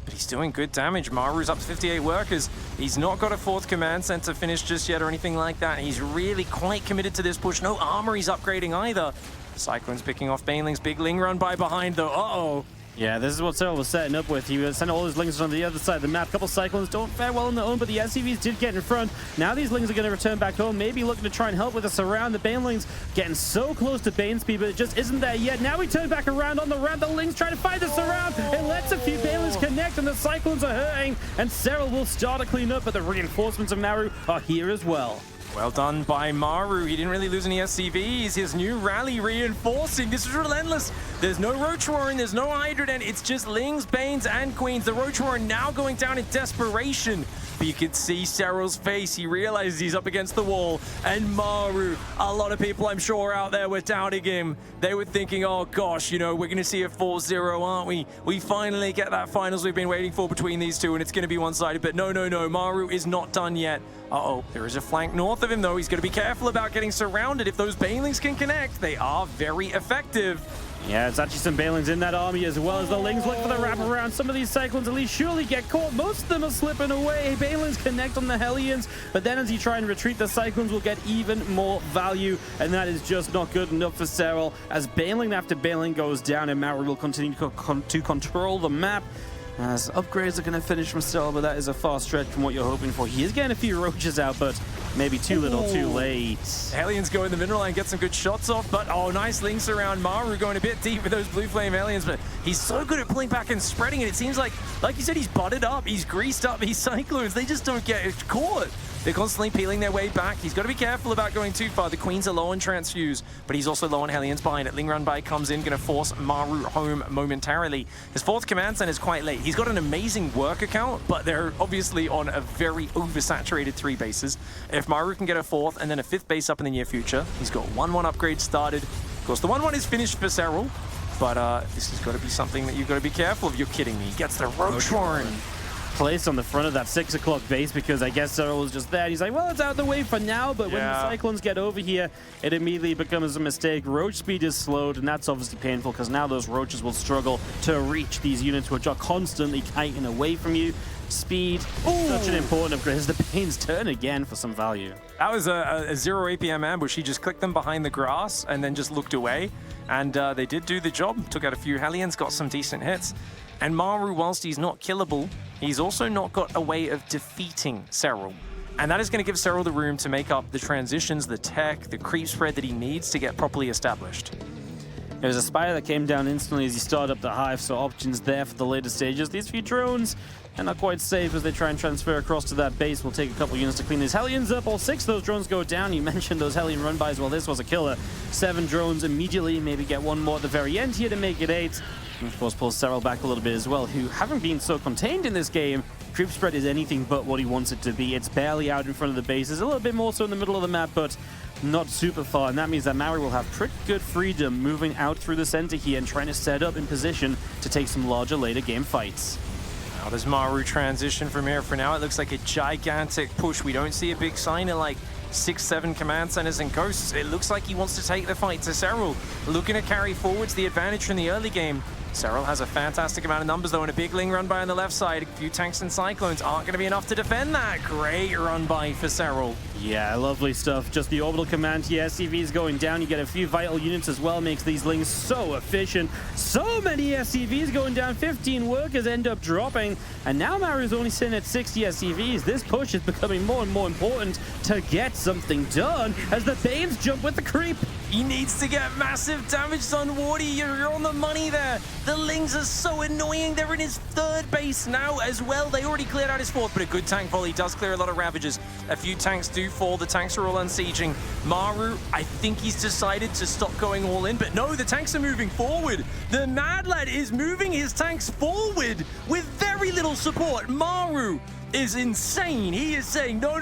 But he's doing good damage. Maru's up to 58 workers. He's not got a 4th command center finished just yet or anything like that. He's really quite committed to this push. No armor he's upgrading either. Cyclone's picking off Banelings. Big Ling run by behind, though. Uh-oh. Yeah, this is what Serral was setting up with. He was sending all his Lings on the other side of the map. Couple Cyclones don't fare well on their own, but the SCVs did get in front. Now these Lings are going to return back home, maybe looking to try and help with a surround. The Banelings getting so close to Bane speed, but it just isn't there yet. Now we turn back around on the ramp. The Lings trying to find the surround. It lets a few Banelings connect, and the Cyclones are hurting. And Serral will start to clean up, but the reinforcements of Maru are here as well. Well done by Maru. He didn't really lose any SCVs. His new rally reinforcing. This is relentless. There's no Roach Warren. There's no Hydrodent. It's just Lings, Banes, and Queens. The Roach Warren now going down in desperation. But you can see Serral's face. He realizes he's up against the wall. And Maru, a lot of people I'm sure out there were doubting him. They were thinking, oh gosh, you know, we're going to see a 4-0, aren't we? We finally get that finals we've been waiting for between these two, and it's going to be one-sided. But no, Maru is not done yet. Uh-oh, there is a flank north of him, though. He's going to be careful about getting surrounded. If those Banelings can connect, they are very effective. Yeah, it's actually some Banelings in that army as well as the Lings look for the wraparound. Some of these Cyclones at least surely get caught. Most of them are slipping away. Banelings connect on the Hellions, but then as you try and retreat, the Cyclones will get even more value, and that is just not good enough for Serral. As Baneling after Baneling goes down, and Maru will continue to control the map. As upgrades are going to finish from Serral, but that is a far stretch from what you're hoping for. He is getting a few Roaches out, but maybe too little, too late. Aliens go in the mineral line, get some good shots off, but oh, nice links around. Maru going a bit deep with those blue flame aliens, but he's so good at pulling back and spreading it. It seems like you said, he's butted up, he's greased up, he's Cyclones. They just don't get caught. They're constantly peeling their way back. He's got to be careful about going too far. The Queens are low on transfuse, but he's also low on Hellions behind it. Ling Run By comes in, going to force Maru home momentarily. His fourth command center is quite late. He's got an amazing work account, but they're obviously on a very oversaturated 3 bases. If Maru can get a 4th and then a 5th base up in the near future, he's got 1-1 upgrade started. Of course, the 1-1 is finished for Serral, but this has got to be something that you've got to be careful of. You're kidding me. He gets the Roach Warren Place on the front of that 6 o'clock base because I guess Serral was just there. He's like, well, it's out the way for now, but when the Cyclones get over here, it immediately becomes a mistake. Roach speed is slowed, and that's obviously painful because now those Roaches will struggle to reach these units which are constantly kiting away from you. Speed, such an important upgrade as the Banes turn again for some value. That was a 0 APM ambush. He just clicked them behind the grass and then just looked away. And they did do the job. Took out a few Hellions, got some decent hits. And Maru, whilst he's not killable, he's also not got a way of defeating Serral. And that is going to give Serral the room to make up the transitions, the tech, the creep spread that he needs to get properly established. There was a Spider that came down instantly as you start up the Hive, so options there for the later stages. These few drones are not quite safe as they try and transfer across to that base. We'll take a couple units to clean these Hellions up. All 6 of those drones go down. You mentioned those Hellion run-bys. Well, this was a killer. 7 drones immediately. Maybe get 1 more at the very end here to make it 8. And of course, pulls Serral back a little bit as well, who haven't been so contained in this game. Creep spread is anything but what he wants it to be. It's barely out in front of the bases. A little bit more so in the middle of the map, but not super far. And that means that Maru will have pretty good freedom moving out through the center here and trying to set up in position to take some larger later game fights. How does Maru transition from here? For now, it looks like a gigantic push. We don't see a big sign of like 6-7 command centers and ghosts. It looks like he wants to take the fight to Serral. Looking to carry forwards the advantage from the early game. Serral has a fantastic amount of numbers though, and a big Ling run by on the left side. A few tanks and Cyclones aren't going to be enough to defend that. Great run by for Serral. Yeah, lovely stuff. Just the orbital command here. SCVs going down. You get a few vital units as well. Makes these Lings so efficient. So many SCVs going down. 15 workers end up dropping. And now Maru's only sitting at 60 SCVs. This push is becoming more and more important to get something done as the Banes jump with the creep. He needs to get massive damage done, Wardy. You're on the money there. The Lings are so annoying. They're in his 3rd base now as well. They already cleared out his 4th, but a good tank volley does clear a lot of Ravages. A few tanks do fall. The tanks are all unsieging. Maru, I think he's decided to stop going all in, but no, the tanks are moving forward. The Mad Lad is moving his tanks forward with very little support. Maru is insane. He is saying, no,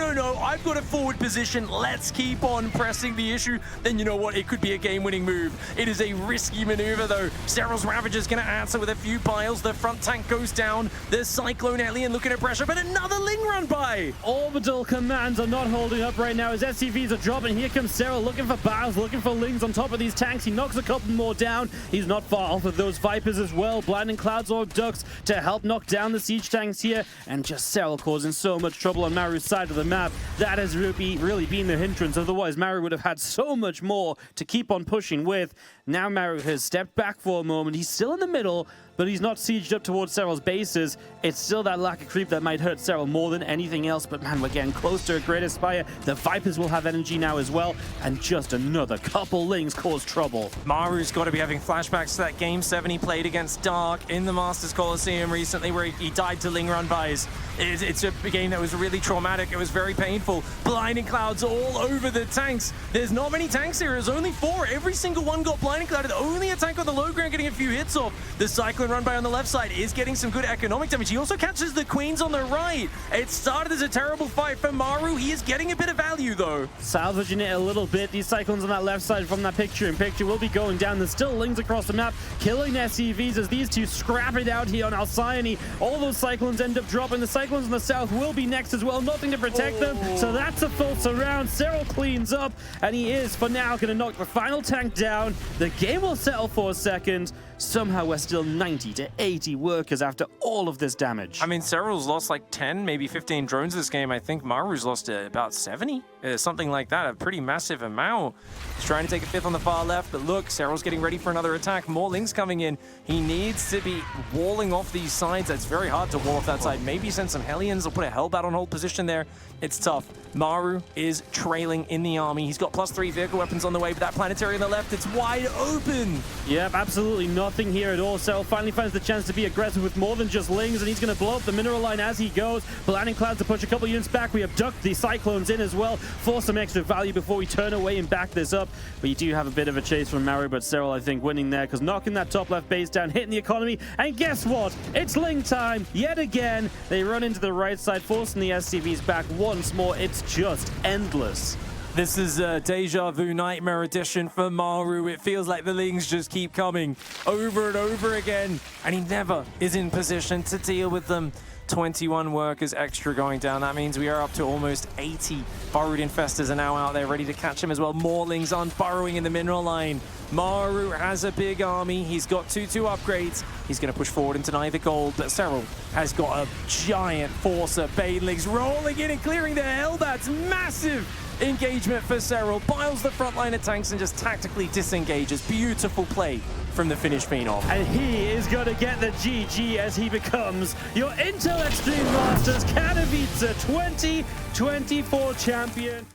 I've got a forward position. Let's keep on pressing the issue. Then you know what? It could be a game-winning move. It is a risky maneuver, though. Serral's Ravager's going to answer with a few piles. The front tank goes down. There's Cyclone Alien looking at pressure, but another Ling run by. Orbital commands are not holding up right now as SCVs are dropping. Here comes Serral looking for bars, looking for Lings on top of these tanks. He knocks a couple more down. He's not far off of those Vipers as well. Blinding Clouds or Ducks to help knock down the siege tanks here. And just Serral Serral causing so much trouble on Maru's side of the map. That has really been the hindrance. Otherwise, Maru would have had so much more to keep on pushing with. Now Maru has stepped back for a moment. He's still in the middle, but he's not sieged up towards Serral's bases. It's still that lack of creep that might hurt Serral more than anything else. But man, we're getting close to a Great Aspire. The Vipers will have energy now as well. And just another couple Lings cause trouble. Maru's got to be having flashbacks to that Game 7 he played against Dark in the Masters Coliseum recently, where he died to Ling run-bys. It's a game that was really traumatic. It was very painful. Blinding clouds all over the tanks. There's not many tanks here. There's only 4. Every single one got blinding clouded. Only a tank on the low ground getting a few hits off. The Cyclone run-by on the left side is getting some good economic damage. He also catches the Queens on the right. It started as a terrible fight for Maru. He is getting a bit of value, though. Salvaging it a little bit. These Cyclones on that left side from that picture-in-picture will be going down. There's still Lings across the map, killing SCVs as these two scrap it out here on Alcyone. All those Cyclones end up dropping. The Cyclones in the south will be next as well. Nothing to protect them, so that's a full surround. Serral cleans up, and he is, for now, going to knock the final tank down. The game will settle for a second. Somehow we're still 90 to 80 workers after all of this damage. I mean, Serral's lost like 10, maybe 15 drones this game. I think Maru's lost about 70, something like that, a pretty massive amount. He's trying to take a 5th on the far left, but look, Serral's getting ready for another attack. More Lings coming in. He needs to be walling off these sides. It's very hard to wall off that side. Maybe send some Hellions or put a Hellbat on hold position there. It's tough. Maru is trailing in the army. He's got +3 vehicle weapons on the way, but that planetary on the left, it's wide open. Yep, absolutely nothing here at all. Serral finally finds the chance to be aggressive with more than just Lings, and he's going to blow up the mineral line as he goes. Blinding clouds to push a couple units back. We abduct the Cyclones in as well for some extra value before we turn away and back this up. But you do have a bit of a chase from Maru, but Serral, I think, winning there, because knocking that top left base down, hitting the economy, and guess what? It's Ling time yet again. They run into the right side, forcing the SCVs back once more. It's just endless. This is a Deja Vu Nightmare edition for Maru. It feels like the Lings just keep coming over and over again, and he never is in position to deal with them. 21 workers extra going down. That means we are up to almost 80. Burrowed Infestors are now out there ready to catch him as well. More Lings on burrowing in the mineral line. Maru has a big army. He's got 2-2 upgrades. He's going to push forward and deny the gold, but Serral has got a giant force of Banelings rolling in and clearing the Hellbats. Massive engagement for Serral. Biles the front line of tanks and just tactically disengages. Beautiful play from the Finnish Phenom. And he is going to get the GG as he becomes your Intel Extreme Masters Katowice 2024 champion.